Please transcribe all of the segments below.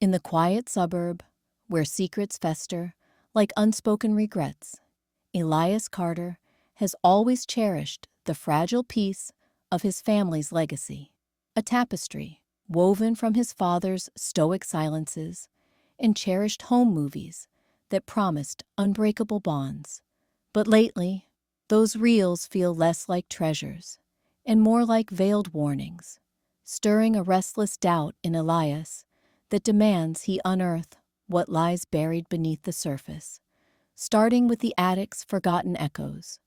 In the quiet suburb, where secrets fester like unspoken regrets, Elias Carter has always cherished the fragile piece of his family's legacy, a tapestry woven from his father's stoic silences and cherished home movies that promised unbreakable bonds. But lately, those reels feel less like treasures and more like veiled warnings, stirring a restless doubt in Elias that demands he unearth what lies buried beneath the surface. Starting with the attic's forgotten echoes,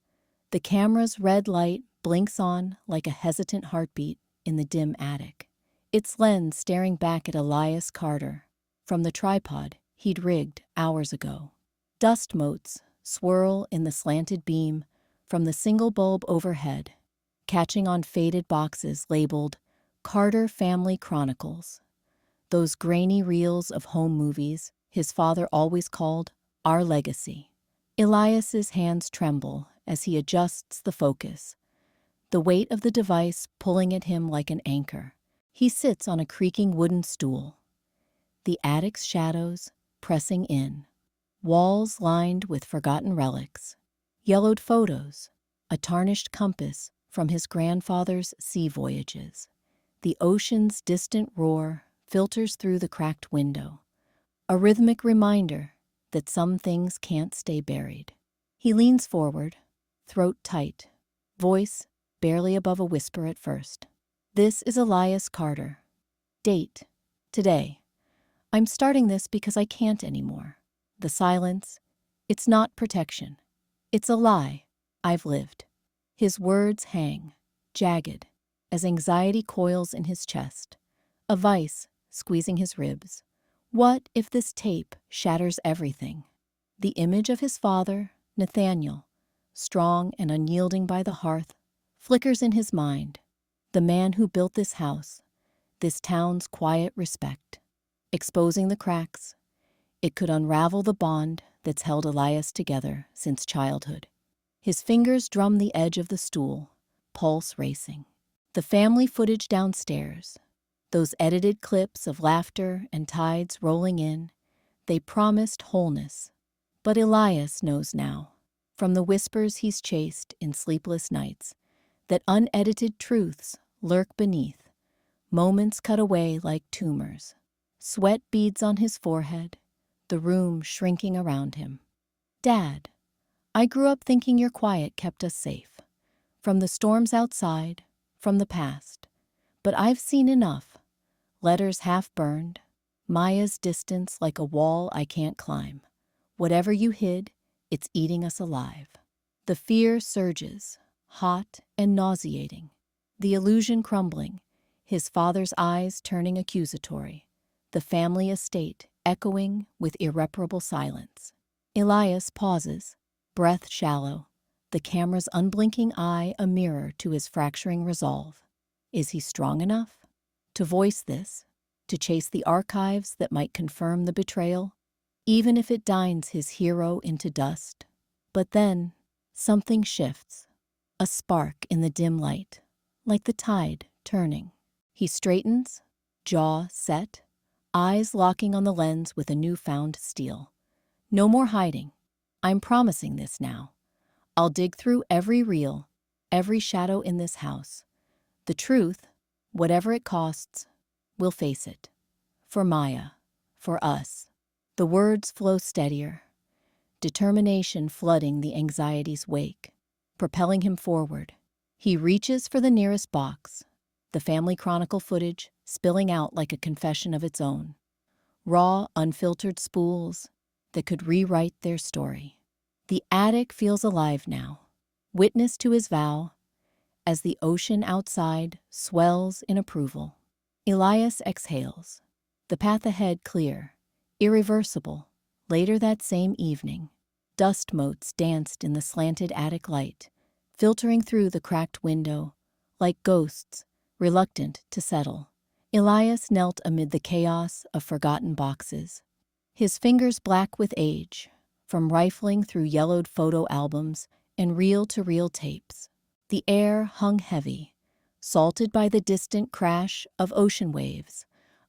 the camera's red light blinks on like a hesitant heartbeat in the dim attic, its lens staring back at Elias Carter from the tripod he'd rigged hours ago. Dust motes swirl in the slanted beam from the single bulb overhead, catching on faded boxes labeled Carter Family Chronicles, those grainy reels of home movies his father always called our legacy. Elias's hands tremble as he adjusts the focus, the weight of the device pulling at him like an anchor. He sits on a creaking wooden stool, the attic's shadows pressing in, walls lined with forgotten relics, yellowed photos, a tarnished compass from his grandfather's sea voyages. The ocean's distant roar filters through the cracked window, a rhythmic reminder that some things can't stay buried. He leans forward, throat tight, voice barely above a whisper at first. This is Elias Carter. Date: today. I'm starting this because I can't anymore. The silence, it's not protection. It's a lie I've lived. His words hang, jagged, as anxiety coils in his chest, a vice squeezing his ribs. What if this tape shatters everything? The image of his father, Nathaniel, strong and unyielding by the hearth, flickers in his mind. The man who built this house, this town's quiet respect. Exposing the cracks, it could unravel the bond that's held Elias together since childhood. His fingers drum the edge of the stool, pulse racing. The family footage downstairs, those edited clips of laughter and tides rolling in, they promised wholeness. But Elias knows now, from the whispers he's chased in sleepless nights, that unedited truths lurk beneath, moments cut away like tumors. Sweat beads on his forehead, the room shrinking around him. Dad, I grew up thinking your quiet kept us safe. From the storms outside, from the past. But I've seen enough. Letters half burned, Maya's distance like a wall I can't climb. Whatever you hid, it's eating us alive. The fear surges, hot and nauseating. The illusion crumbling, his father's eyes turning accusatory. The family estate echoing with irreparable silence. Elias pauses, breath shallow, the camera's unblinking eye a mirror to his fracturing resolve. Is he strong enough to voice this, to chase the archives that might confirm the betrayal, even if it dines his hero into dust? But then, something shifts, a spark in the dim light, like the tide turning. He straightens, jaw set, eyes locking on the lens with a newfound steel. No more hiding. I'm promising this now. I'll dig through every reel, every shadow in this house. The truth, whatever it costs, we'll face it. For Maya, for us. The words flow steadier, determination flooding the anxiety's wake, propelling him forward. He reaches for the nearest box, the family chronicle footage spilling out like a confession of its own. Raw, unfiltered spools that could rewrite their story. The attic feels alive now, witness to his vow, as the ocean outside swells in approval. Elias exhales, the path ahead clear, irreversible. Later that same evening, dust motes danced in the slanted attic light, filtering through the cracked window, like ghosts, reluctant to settle. Elias knelt amid the chaos of forgotten boxes, his fingers black with age, from rifling through yellowed photo albums and reel-to-reel tapes. The air hung heavy, salted by the distant crash of ocean waves,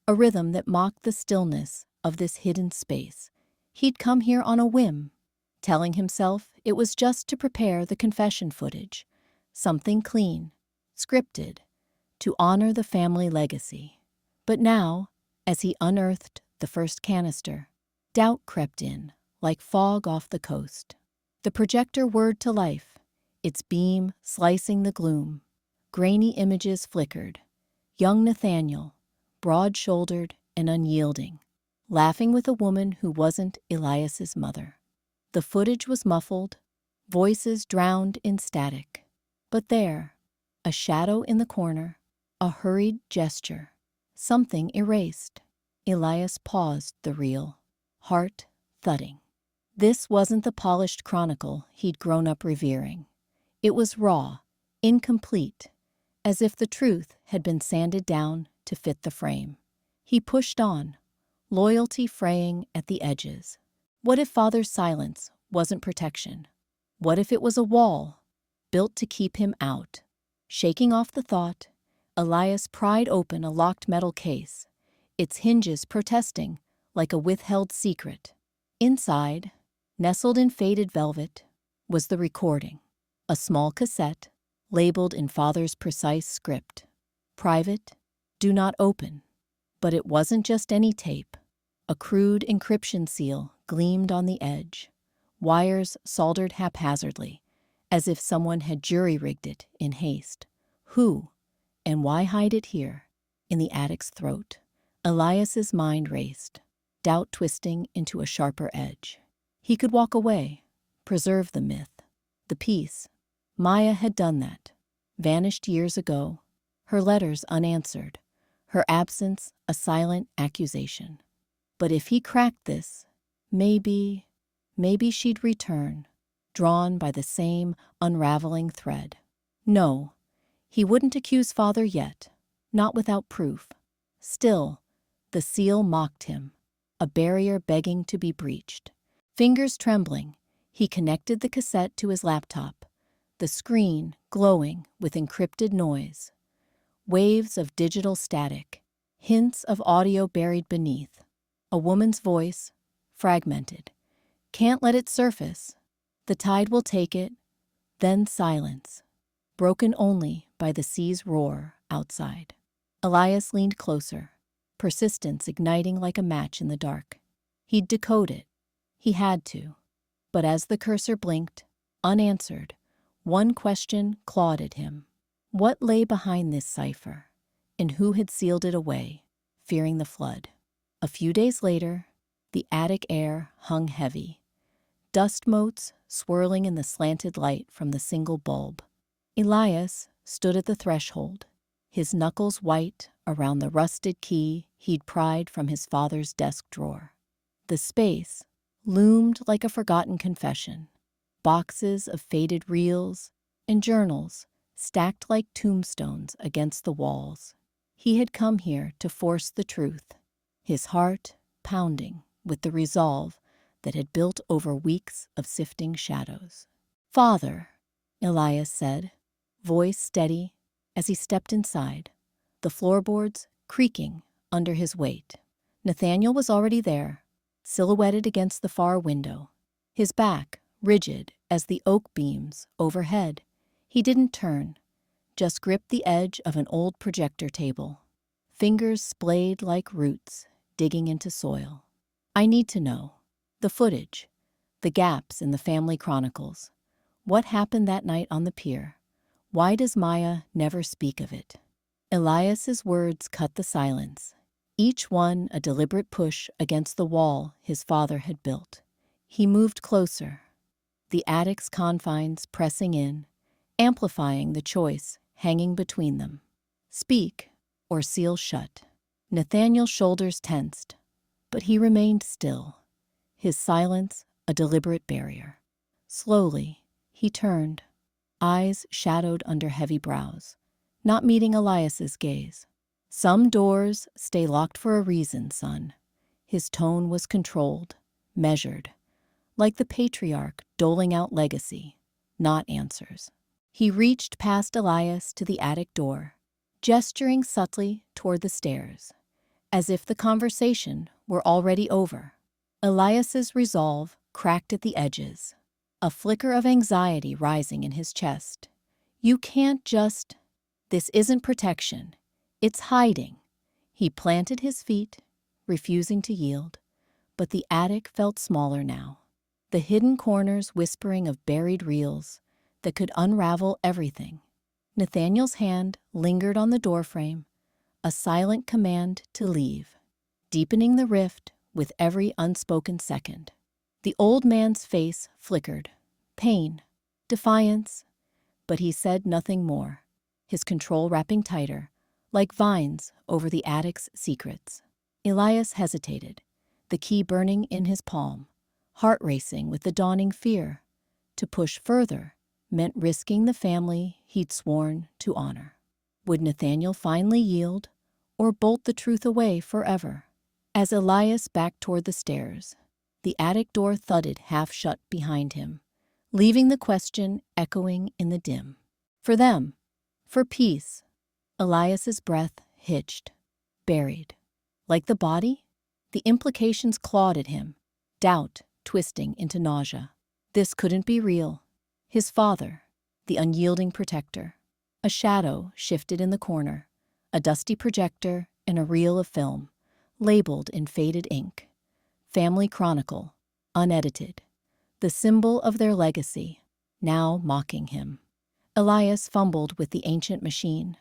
a rhythm that mocked the stillness of this hidden space. He'd come here on a whim, telling himself it was just to prepare the confession footage, something clean, scripted, to honor the family legacy. But now, as he unearthed the first canister, doubt crept in, like fog off the coast. The projector whirred to life, its beam slicing the gloom. Grainy images flickered. Young Nathaniel, broad-shouldered and unyielding, laughing with a woman who wasn't Elias's mother. The footage was muffled, voices drowned in static. But there, a shadow in the corner, a hurried gesture, something erased. Elias paused the reel, heart thudding. This wasn't the polished chronicle he'd grown up revering. It was raw, incomplete, as if the truth had been sanded down to fit the frame. He pushed on, loyalty fraying at the edges. What if Father's silence wasn't protection? What if it was a wall, built to keep him out? Shaking off the thought, Elias pried open a locked metal case, its hinges protesting like a withheld secret. Inside, nestled in faded velvet, was the recording, a small cassette labeled in Father's precise script. Private, do not open. But it wasn't just any tape. A crude encryption seal gleamed on the edge, wires soldered haphazardly, as if someone had jury-rigged it in haste. Who, and why hide it here, in the addict's throat? Elias's mind raced, doubt twisting into a sharper edge. He could walk away, preserve the myth, the peace. Maya had done that, vanished years ago, her letters unanswered, her absence a silent accusation. But if he cracked this, maybe she'd return, drawn by the same unraveling thread. No, he wouldn't accuse Father yet, not without proof. Still, the seal mocked him, a barrier begging to be breached. Fingers trembling, he connected the cassette to his laptop, the screen glowing with encrypted noise. Waves of digital static, hints of audio buried beneath. A woman's voice, fragmented. Can't let it surface. The tide will take it. Then silence, broken only by the sea's roar outside. Elias leaned closer, persistence igniting like a match in the dark. He'd decode it. He had to. But as the cursor blinked, unanswered, one question clawed at him. What lay behind this cipher, and who had sealed it away, fearing the flood? A few days later, the attic air hung heavy, dust motes swirling in the slanted light from the single bulb. Elias stood at the threshold, his knuckles white around the rusted key he'd pried from his father's desk drawer. The space loomed like a forgotten confession, boxes of faded reels and journals stacked like tombstones against the walls. He had come here to force the truth, his heart pounding with the resolve that had built over weeks of sifting shadows. "Father," Elias said, voice steady as he stepped inside, the floorboards creaking under his weight. Nathaniel was already there, silhouetted against the far window, his back rigid as the oak beams overhead. He didn't turn, just gripped the edge of an old projector table, fingers splayed like roots digging into soil. "I need to know. The footage, the gaps in the family chronicles. What happened that night on the pier? Why does Maya never speak of it?" Elias's words cut the silence, each one a deliberate push against the wall his father had built. He moved closer, the attic's confines pressing in, amplifying the choice hanging between them. Speak or seal shut. Nathaniel's shoulders tensed, but he remained still, his silence a deliberate barrier. Slowly, he turned, eyes shadowed under heavy brows, not meeting Elias's gaze. "Some doors stay locked for a reason, son." His tone was controlled, measured, like the patriarch doling out legacy, not answers. He reached past Elias to the attic door, gesturing subtly toward the stairs. as if the conversation were already over. Elias's resolve cracked at the edges, a flicker of anxiety rising in his chest. You can't just... This isn't protection. It's hiding. He planted his feet, refusing to yield, but the attic felt smaller now. The hidden corners whispering of buried reels that could unravel everything. Nathaniel's hand lingered on the doorframe, a silent command to leave, deepening the rift with every unspoken second. The old man's face flickered, pain, defiance, but he said nothing more, his control wrapping tighter, like vines over the attic's secrets. Elias hesitated, the key burning in his palm, heart racing with the dawning fear. To push further meant risking the family he'd sworn to honor. Would Nathaniel finally yield, or bolt the truth away forever? As Elias backed toward the stairs, the attic door thudded half shut behind him, leaving the question echoing in the dim. For them, for peace. Elias's breath hitched, buried. Like the body, the implications clawed at him, doubt twisting into nausea. This couldn't be real. His father, the unyielding protector. A shadow shifted in the corner, a dusty projector and a reel of film, labeled in faded ink. Family Chronicle, unedited. The symbol of their legacy, now mocking him. Elias fumbled with the ancient machine.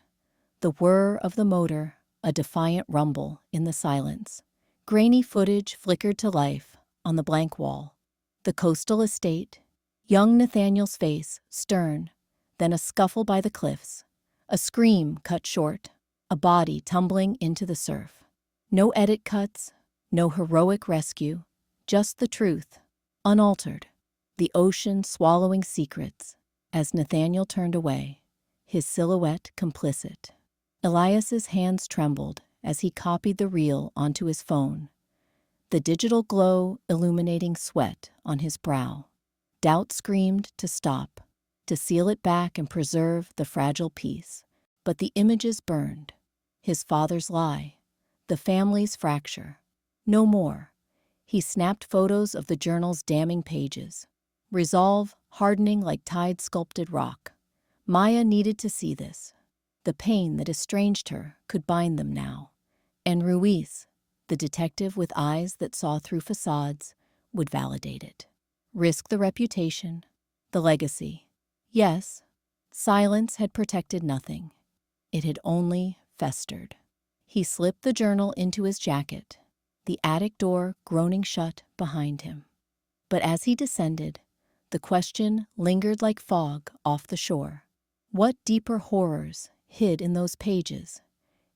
The whir of the motor, a defiant rumble in the silence. Grainy footage flickered to life on the blank wall. The coastal estate, young Nathaniel's face stern, then a scuffle by the cliffs, a scream cut short, a body tumbling into the surf. No edit cuts, no heroic rescue, just the truth, unaltered. The ocean swallowing secrets as Nathaniel turned away, his silhouette complicit. Elias's hands trembled as he copied the reel onto his phone, the digital glow illuminating sweat on his brow. Doubt screamed to stop, to seal it back and preserve the fragile peace. But the images burned. His father's lie, the family's fracture. No more. He snapped photos of the journal's damning pages, resolve hardening like tide-sculpted rock. Maya needed to see this. The pain that estranged her could bind them now. And Ruiz, the detective with eyes that saw through facades, would validate it. Risk the reputation, the legacy. Yes, silence had protected nothing. It had only festered. He slipped the journal into his jacket, the attic door groaning shut behind him. But as he descended, the question lingered like fog off the shore. What deeper horrors hid in those pages?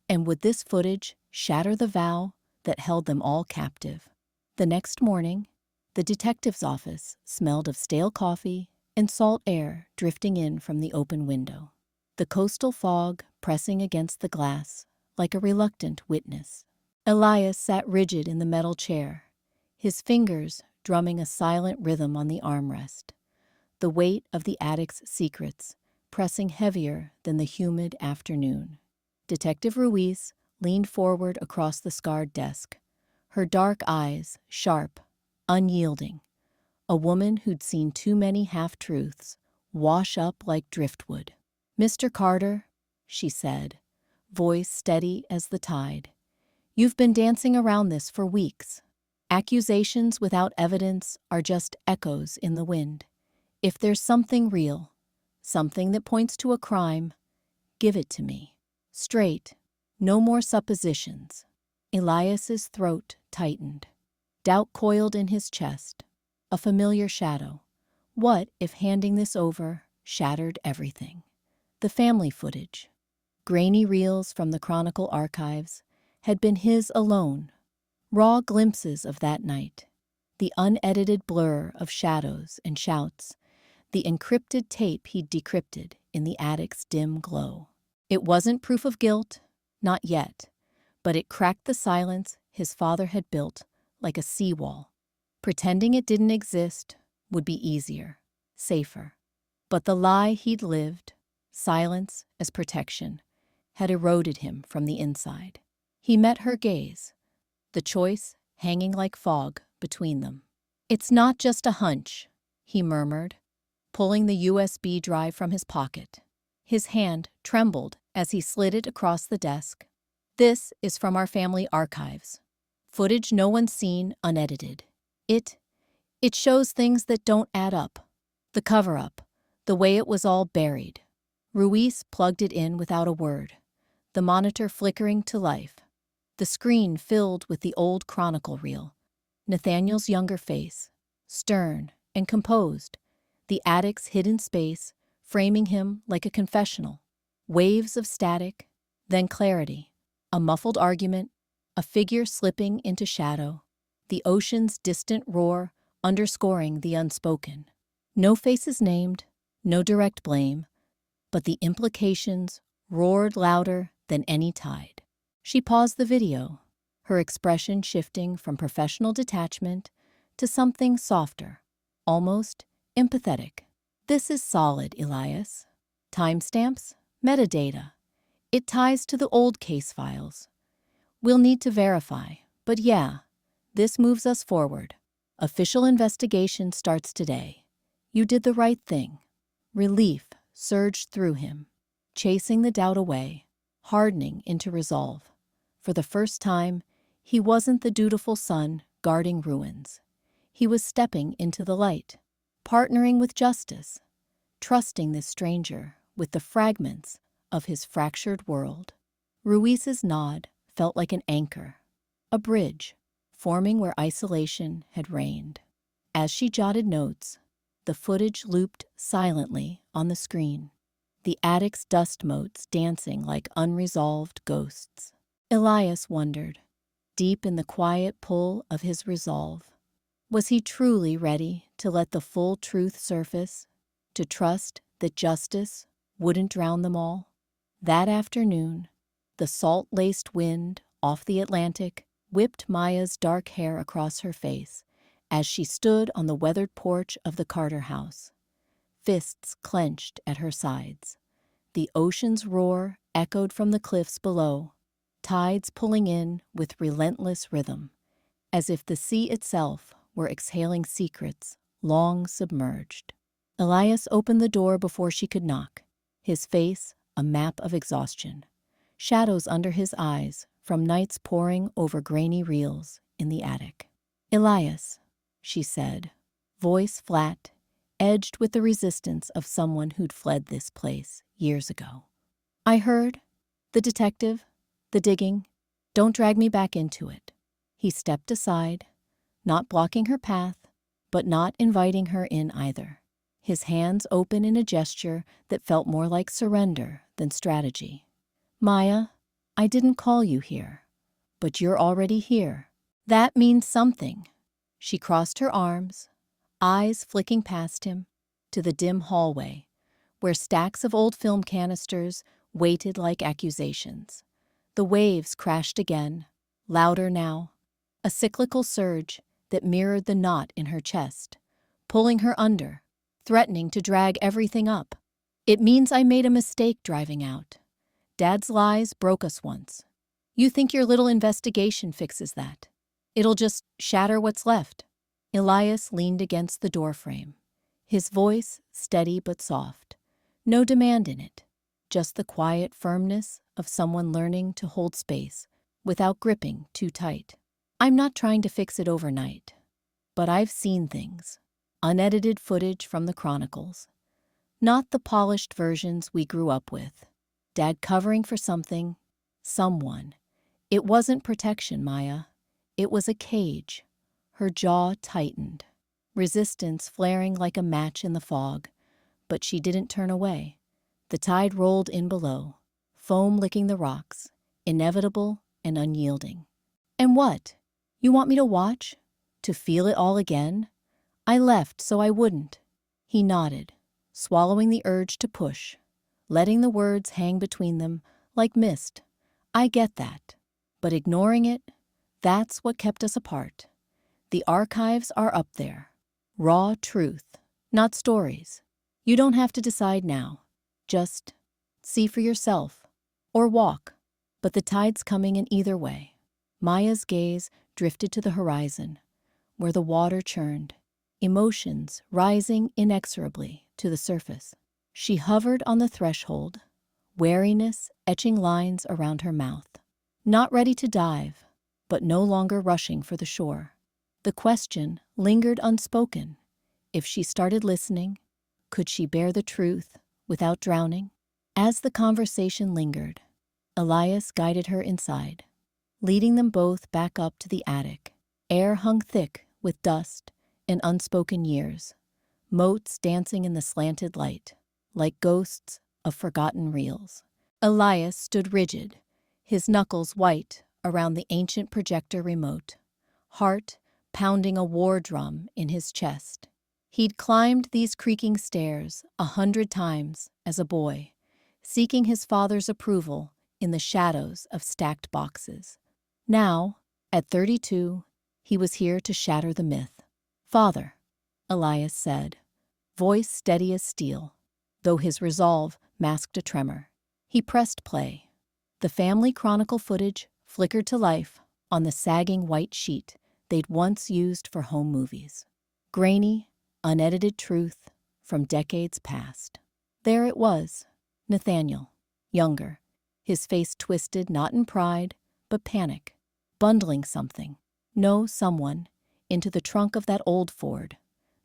And would this footage shatter the vow that held them all captive? The next morning, the detective's office smelled of stale coffee and salt air drifting in from the open window. The coastal fog pressing against the glass like a reluctant witness. Elias sat rigid in the metal chair, his fingers drumming a silent rhythm on the armrest, the weight of the attic's secrets pressing heavier than the humid afternoon. Detective Ruiz leaned forward across the scarred desk, her dark eyes sharp, unyielding, a woman who'd seen too many half-truths wash up like driftwood. "Mr. Carter," she said, voice steady as the tide, "you've been dancing around this for weeks. Accusations without evidence are just echoes in the wind. If there's something real, something that points to a crime, give it to me. Straight, no more suppositions." Elias's throat tightened. Doubt coiled in his chest, a familiar shadow. What if handing this over shattered everything? The family footage, grainy reels from the Chronicle archives, had been his alone. Raw glimpses of that night, the unedited blur of shadows and shouts, the encrypted tape he'd decrypted in the attic's dim glow. It wasn't proof of guilt, not yet, but it cracked the silence his father had built like a seawall. Pretending it didn't exist would be easier, safer. But the lie he'd lived, silence as protection, had eroded him from the inside. He met her gaze, the choice hanging like fog between them. "It's not just a hunch," he murmured, pulling the USB drive from his pocket. His hand trembled as he slid it across the desk. "This is from our family archives. Footage no one's seen, unedited. It shows things that don't add up. The cover-up, the way it was all buried." Ruiz plugged it in without a word, the monitor flickering to life. The screen filled with the old chronicle reel. Nathaniel's younger face, stern and composed, the attic's hidden space framing him like a confessional. Waves of static, then clarity, a muffled argument, a figure slipping into shadow, the ocean's distant roar underscoring the unspoken. No faces named, no direct blame, but the implications roared louder than any tide. She paused the video, her expression shifting from professional detachment to something softer, almost empathetic. "This is solid, Elias. Timestamps, metadata. It ties to the old case files. We'll need to verify, but yeah, this moves us forward. Official investigation starts today. You did the right thing." Relief surged through him, chasing the doubt away, hardening into resolve. For the first time, he wasn't the dutiful son guarding ruins. He was stepping into the light, partnering with justice, trusting this stranger with the fragments of his fractured world. Ruiz's nod felt like an anchor, a bridge, forming where isolation had reigned. As she jotted notes, the footage looped silently on the screen, the attic's dust motes dancing like unresolved ghosts. Elias wondered, deep in the quiet pull of his resolve, was he truly ready to let the full truth surface, to trust that justice wouldn't drown them all? That afternoon, the salt-laced wind off the Atlantic whipped Maya's dark hair across her face as she stood on the weathered porch of the Carter house, fists clenched at her sides. The ocean's roar echoed from the cliffs below, tides pulling in with relentless rhythm, as if the sea itself were exhaling secrets long submerged. Elias opened the door before she could knock, his face a map of exhaustion, shadows under his eyes from nights poring over grainy reels in the attic. "Elias," she said, voice flat, edged with the resistance of someone who'd fled this place years ago. "I heard. The detective. The digging. Don't drag me back into it." He stepped aside, not blocking her path, but not inviting her in either, his hands open in a gesture that felt more like surrender than strategy. "Maya, I didn't call you here, but you're already here. That means something." She crossed her arms, eyes flicking past him, to the dim hallway, where stacks of old film canisters waited like accusations. The waves crashed again, louder now, a cyclical surge that mirrored the knot in her chest, pulling her under, threatening to drag everything up. "It means I made a mistake driving out. Dad's lies broke us once. You think your little investigation fixes that? It'll just shatter what's left." Elias leaned against the doorframe, his voice steady but soft. No demand in it, just the quiet firmness of someone learning to hold space without gripping too tight. "I'm not trying to fix it overnight, but I've seen things, unedited footage from the chronicles, not the polished versions we grew up with. Dad covering for something, someone. It wasn't protection, Maya. It was a cage." Her jaw tightened, resistance flaring like a match in the fog, but she didn't turn away. The tide rolled in below, foam licking the rocks, inevitable and unyielding. "And what? You want me to watch? To feel it all again? I left so I wouldn't." He nodded, swallowing the urge to push, letting the words hang between them like mist. "I get that. But ignoring it, that's what kept us apart. The archives are up there. Raw truth, not stories. You don't have to decide now. Just see for yourself. Or walk. But the tide's coming in either way. Maya's gaze drifted to the horizon, where the water churned, emotions rising inexorably to the surface. She hovered on the threshold, wariness etching lines around her mouth. Not ready to dive, but no longer rushing for the shore. The question lingered unspoken. If she started listening, could she bear the truth without drowning? As the conversation lingered, Elias guided her inside, leading them both back up to the attic. Air hung thick with dust and unspoken years, motes dancing in the slanted light, like ghosts of forgotten reels. Elias stood rigid, his knuckles white around the ancient projector remote, heart pounding a war drum in his chest. He'd climbed these creaking stairs 100 times as a boy, seeking his father's approval in the shadows of stacked boxes. Now, at 32, he was here to shatter the myth. "Father," Elias said, voice steady as steel, though his resolve masked a tremor. He pressed play. The family chronicle footage flickered to life on the sagging white sheet they'd once used for home movies. Grainy, unedited truth from decades past. There it was, Nathaniel, younger, his face twisted not in pride, but panic, bundling something, no someone, into the trunk of that old Ford,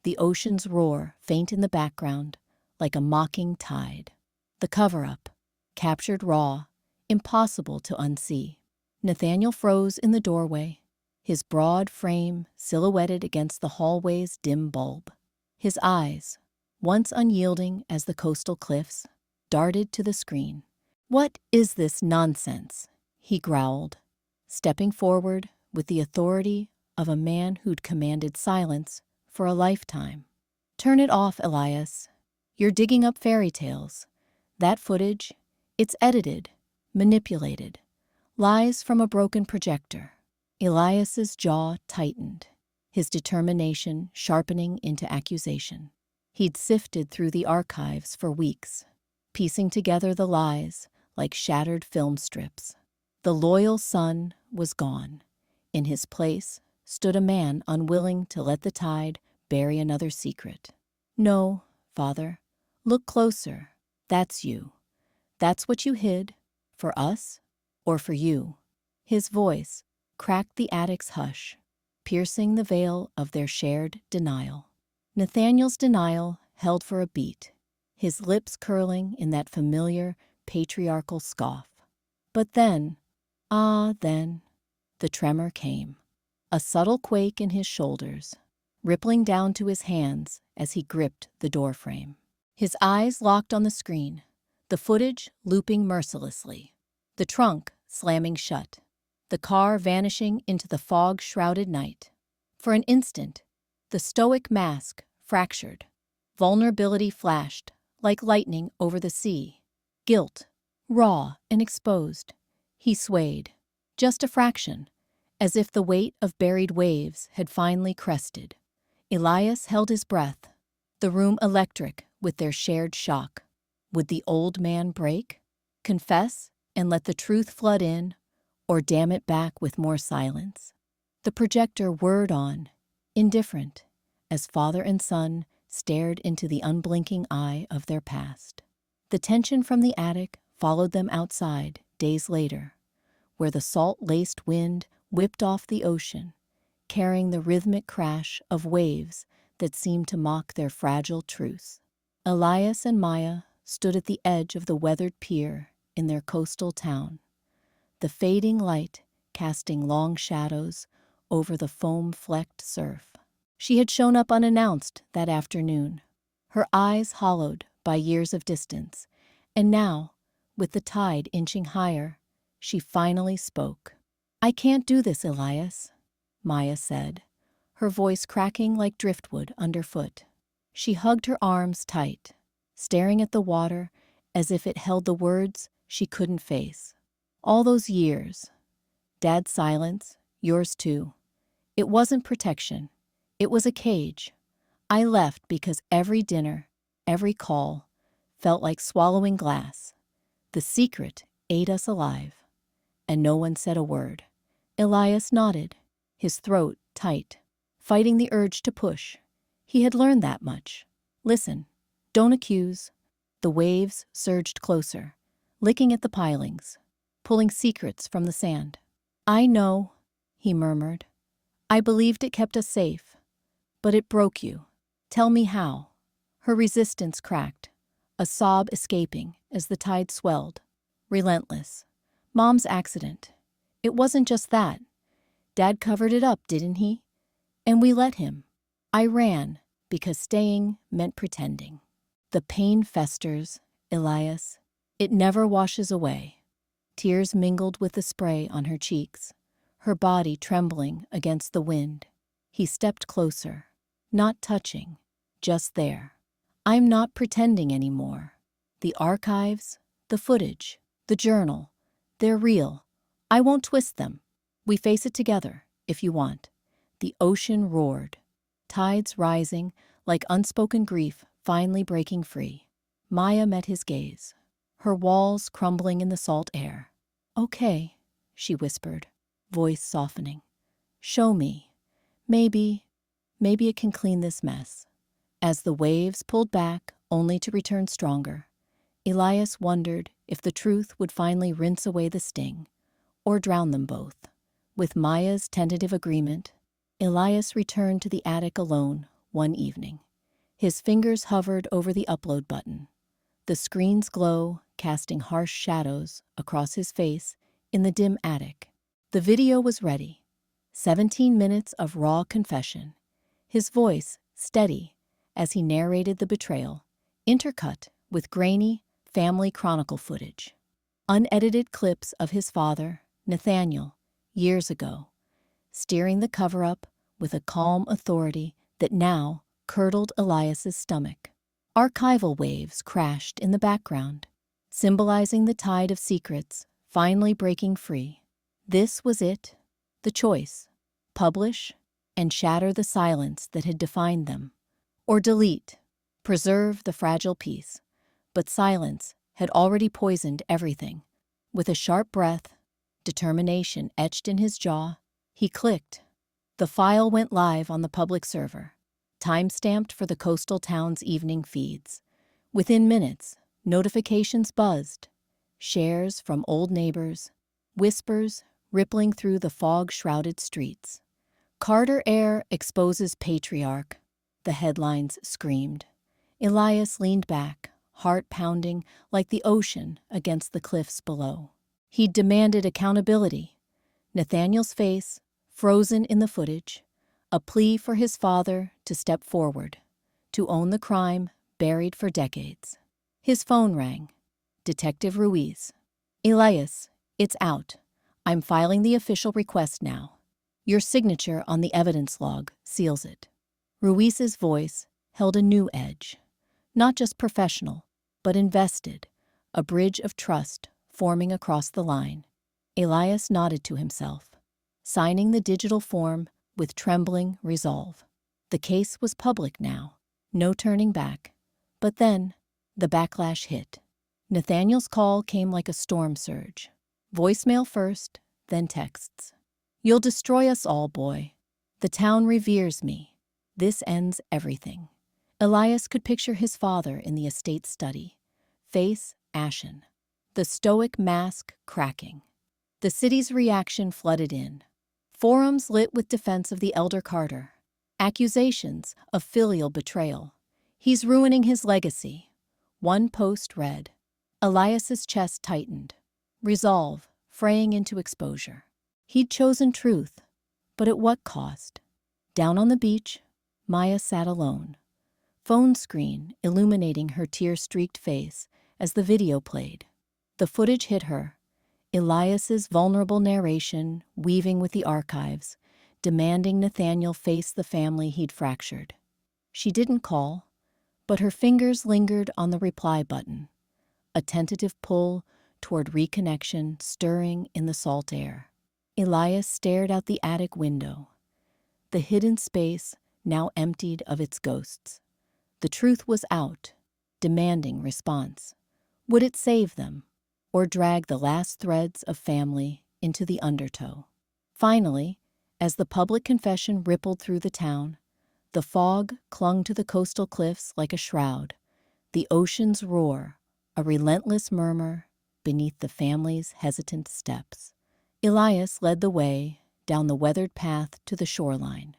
the ocean's roar faint in the background, like a mocking tide. The cover-up, captured raw, impossible to unsee. Nathaniel froze in the doorway, his broad frame silhouetted against the hallway's dim bulb. His eyes, once unyielding as the coastal cliffs, darted to the screen. "What is this nonsense?" he growled, stepping forward with the authority of a man who'd commanded silence for a lifetime. "Turn it off, Elias. You're digging up fairy tales. That footage, it's edited, manipulated, lies from a broken projector." Elias's jaw tightened, his determination sharpening into accusation. He'd sifted through the archives for weeks, piecing together the lies like shattered film strips. The loyal son was gone. In his place stood a man unwilling to let the tide bury another secret. "No, Father, look closer. That's you. That's what you hid, for us or for you." His voice cracked the attic's hush, piercing the veil of their shared denial. Nathaniel's denial held for a beat, his lips curling in that familiar patriarchal scoff. But then, then, the tremor came, a subtle quake in his shoulders, rippling down to his hands as he gripped the doorframe. His eyes locked on the screen, the footage looping mercilessly, the trunk slamming shut, the car vanishing into the fog-shrouded night. For an instant, the stoic mask fractured. Vulnerability flashed like lightning over the sea. Guilt, raw and exposed. He swayed, just a fraction, as if the weight of buried waves had finally crested. Elias held his breath, the room electric with their shared shock. Would the old man break, confess, and let the truth flood in, or dam it back with more silence? The projector whirred on, indifferent, as father and son stared into the unblinking eye of their past. The tension from the attic followed them outside days later, where the salt-laced wind whipped off the ocean, carrying the rhythmic crash of waves that seemed to mock their fragile truce. Elias and Maya stood at the edge of the weathered pier in their coastal town, the fading light casting long shadows over the foam-flecked surf. She had shown up unannounced that afternoon, her eyes hollowed by years of distance, and now, with the tide inching higher, she finally spoke. "I can't do this, Elias," Maya said, her voice cracking like driftwood underfoot. She hugged her arms tight, staring at the water as if it held the words she couldn't face. "All those years, Dad's silence, yours too. It wasn't protection. It was a cage. I left because every dinner, every call, felt like swallowing glass. The secret ate us alive. and no one said a word. Elias nodded, his throat tight, fighting the urge to push. He had learned that much. Listen, don't accuse. The waves surged closer, licking at the pilings, pulling secrets from the sand. I know, he murmured. I believed it kept us safe, but it broke you. Tell me how. Her resistance cracked, a sob escaping as the tide swelled. Relentless. Mom's accident. It wasn't just that. Dad covered it up, didn't he? And we let him. I ran, because staying meant pretending. The pain festers, Elias. It never washes away. Tears mingled with the spray on her cheeks, her body trembling against the wind. He stepped closer, not touching, just there. I'm not pretending anymore. The archives, the footage, the journal, they're real. I won't twist them. We face it together, if you want. The ocean roared, tides rising like unspoken grief finally breaking free. Maya met his gaze, her walls crumbling in the salt air. Okay, she whispered, voice softening. Show me. Maybe it can clean this mess. As the waves pulled back, only to return stronger, Elias wondered if the truth would finally rinse away the sting, or drown them both. With Maya's tentative agreement, Elias returned to the attic alone one evening. His fingers hovered over the upload button, the screen's glow casting harsh shadows across his face in the dim attic. The video was ready. 17 minutes of raw confession, his voice steady as he narrated the betrayal, intercut with grainy family chronicle footage. Unedited clips of his father, Nathaniel, years ago, steering the cover-up with a calm authority that now curdled Elias's stomach. Archival waves crashed in the background, symbolizing the tide of secrets finally breaking free. This was it, the choice: publish and shatter the silence that had defined them, or delete, preserve the fragile peace. But silence had already poisoned everything. With a sharp breath, determination etched in his jaw, he clicked. The file went live on the public server, time-stamped for the coastal town's evening feeds. Within minutes, notifications buzzed, shares from old neighbors, whispers rippling through the fog-shrouded streets. Carter Air exposes patriarch, the headlines screamed. Elias leaned back, heart pounding like the ocean against the cliffs below. He demanded accountability. Nathaniel's face, frozen in the footage, a plea for his father to step forward, to own the crime buried for decades. His phone rang. Detective Ruiz. Elias, it's out. I'm filing the official request now. Your signature on the evidence log seals it. Ruiz's voice held a new edge. Not just professional, but invested, a bridge of trust forming across the line. Elias nodded to himself, signing the digital form with trembling resolve. The case was public now, no turning back. But then, the backlash hit. Nathaniel's call came like a storm surge. Voicemail first, then texts. You'll destroy us all, boy. The town reveres me. This ends everything. Elias could picture his father in the estate study, face ashen, the stoic mask cracking. The city's reaction flooded in. Forums lit with defense of the elder Carter, accusations of filial betrayal. He's ruining his legacy. One post read. Elias's chest tightened, resolve fraying into exposure. He'd chosen truth, but at what cost? Down on the beach, Maya sat alone, phone screen illuminating her tear-streaked face as the video played. The footage hit her, Elias's vulnerable narration weaving with the archives, demanding Nathaniel face the family he'd fractured. She didn't call, but her fingers lingered on the reply button, a tentative pull toward reconnection stirring in the salt air. Elias stared out the attic window, the hidden space now emptied of its ghosts. The truth was out, demanding response. Would it save them, or drag the last threads of family into the undertow. Finally, as the public confession rippled through the town, the fog clung to the coastal cliffs like a shroud, the ocean's roar, a relentless murmur beneath the family's hesitant steps. Elias led the way down the weathered path to the shoreline,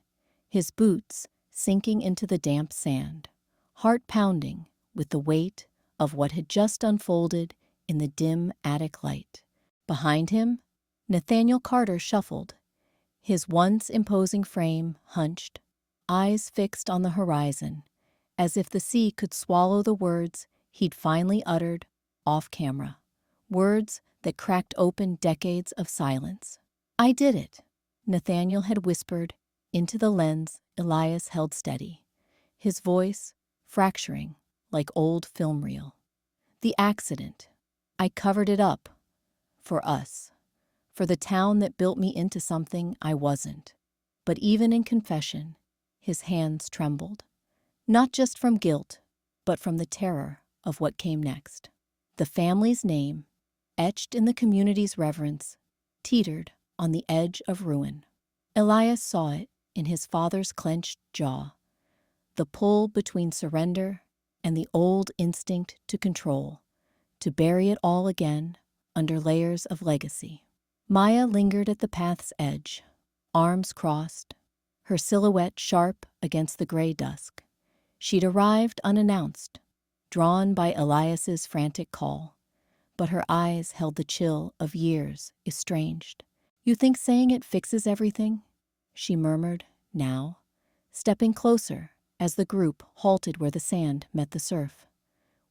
his boots sinking into the damp sand, heart pounding with the weight of what had just unfolded in the dim attic light. Behind him, Nathaniel Carter shuffled, his once imposing frame hunched, eyes fixed on the horizon, as if the sea could swallow the words he'd finally uttered off camera, words that cracked open decades of silence. "I did it," Nathaniel had whispered into the lens Elias held steady, his voice fracturing like old film reel. "The accident. I covered it up. For us. For the town that built me into something I wasn't." But even in confession, his hands trembled, not just from guilt, but from the terror of what came next. The family's name, etched in the community's reverence, teetered on the edge of ruin. Elias saw it in his father's clenched jaw, the pull between surrender and the old instinct to control, to bury it all again under layers of legacy. Maya lingered at the path's edge, arms crossed, her silhouette sharp against the gray dusk. She'd arrived unannounced, drawn by Elias's frantic call, but her eyes held the chill of years estranged. "You think saying it fixes everything?" she murmured now, stepping closer as the group halted where the sand met the surf.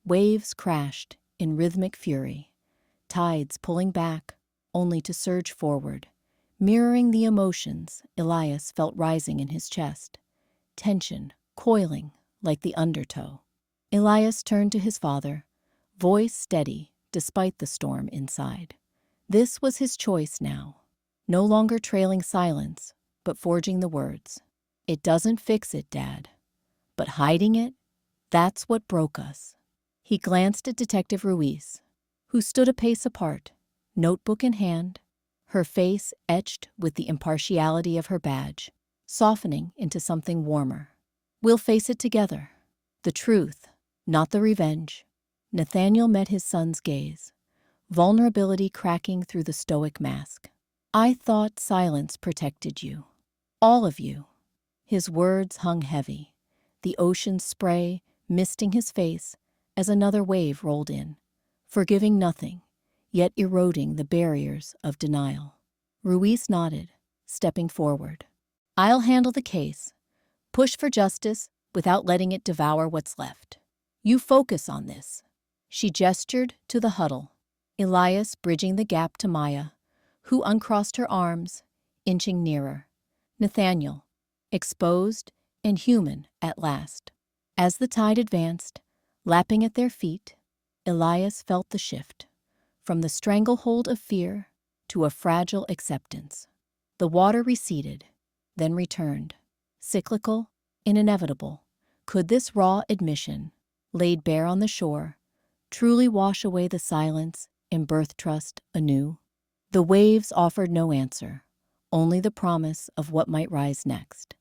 Waves crashed in rhythmic fury, tides pulling back only to surge forward, mirroring the emotions Elias felt rising in his chest, tension coiling like the undertow. Elias turned to his father, voice steady despite the storm inside. This was his choice now, no longer trailing silence, but forging the words. "It doesn't fix it, Dad. But hiding it, that's what broke us." He glanced at Detective Ruiz, who stood a pace apart, notebook in hand, her face etched with the impartiality of her badge, softening into something warmer. "We'll face it together. The truth, not the revenge." Nathaniel met his son's gaze, vulnerability cracking through the stoic mask. "I thought silence protected you. All of you." His words hung heavy, the ocean's spray misting his face as another wave rolled in, forgiving nothing, yet eroding the barriers of denial. Ruiz nodded, stepping forward. "I'll handle the case. Push for justice without letting it devour what's left. You focus on this." She gestured to the huddle, Elias bridging the gap to Maya, who uncrossed her arms, inching nearer. Nathaniel, exposed and human at last. As the tide advanced, lapping at their feet, Elias felt the shift, from the stranglehold of fear to a fragile acceptance. The water receded, then returned, cyclical and inevitable. Could this raw admission, laid bare on the shore, truly wash away the silence and birth trust anew? The waves offered no answer, only the promise of what might rise next.